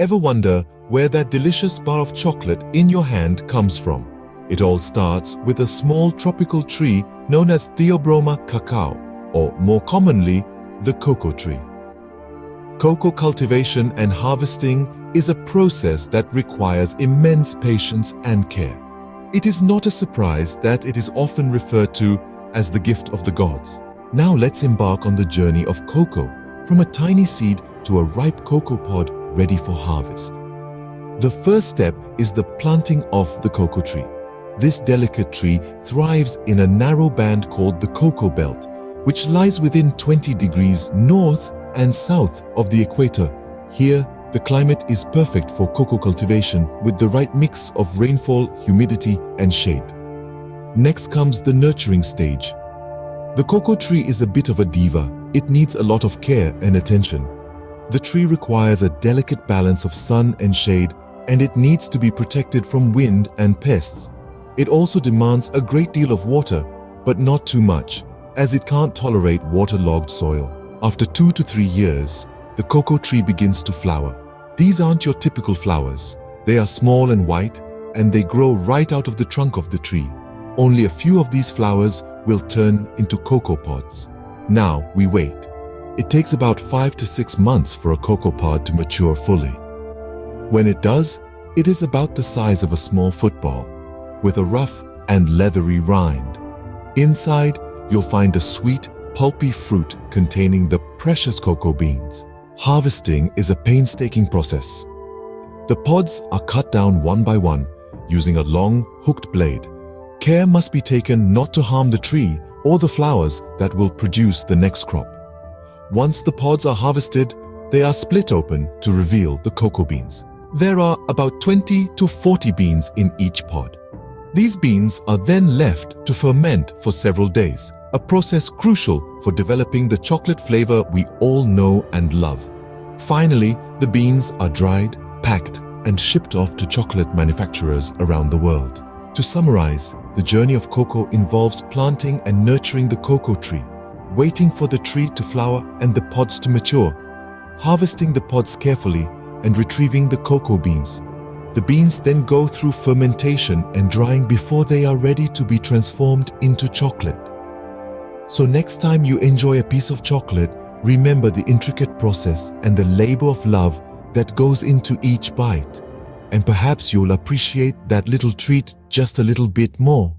Ever wonder where that delicious bar of chocolate in your hand comes from? It all starts with a small tropical tree known as Theobroma cacao, or more commonly, the cocoa tree. Cocoa cultivation and harvesting is a process that requires immense patience and care. It is not a surprise that it is often referred to as the gift of the gods. Now let's embark on the journey of cocoa, from a tiny seed to a ripe cocoa pod ready for harvest. The first step is the planting of the cocoa tree. This delicate tree thrives in a narrow band called the cocoa belt, which lies within 20 degrees north and south of the equator. Here, the climate is perfect for cocoa cultivation with the right mix of rainfall, humidity, and shade. Next comes the nurturing stage. The cocoa tree is a bit of a diva. It needs a lot of care and attention. The tree requires a delicate balance of sun and shade, and it needs to be protected from wind and pests. It also demands a great deal of water, but not too much, as it can't tolerate waterlogged soil. After 2 to 3 years, the cocoa tree begins to flower. These aren't your typical flowers. They are small and white, and they grow right out of the trunk of the tree. Only a few of these flowers will turn into cocoa pods. Now we wait. It takes about 5 to 6 months for a cocoa pod to mature fully. When it does, it is about the size of a small football, with a rough and leathery rind. Inside, you'll find a sweet, pulpy fruit containing the precious cocoa beans. Harvesting is a painstaking process. The pods are cut down one by one using a long, hooked blade. Care must be taken not to harm the tree or the flowers that will produce the next crop. Once the pods are harvested, they are split open to reveal the cocoa beans. There are about 20 to 40 beans in each pod. These beans are then left to ferment for several days, a process crucial for developing the chocolate flavor we all know and love. Finally, the beans are dried, packed, and shipped off to chocolate manufacturers around the world. To summarize, the journey of cocoa involves planting and nurturing the cocoa tree, waiting for the tree to flower and the pods to mature, harvesting the pods carefully, and retrieving the cocoa beans. The beans then go through fermentation and drying before they are ready to be transformed into chocolate. So next time you enjoy a piece of chocolate, remember the intricate process and the labor of love that goes into each bite. And perhaps you'll appreciate that little treat just a little bit more.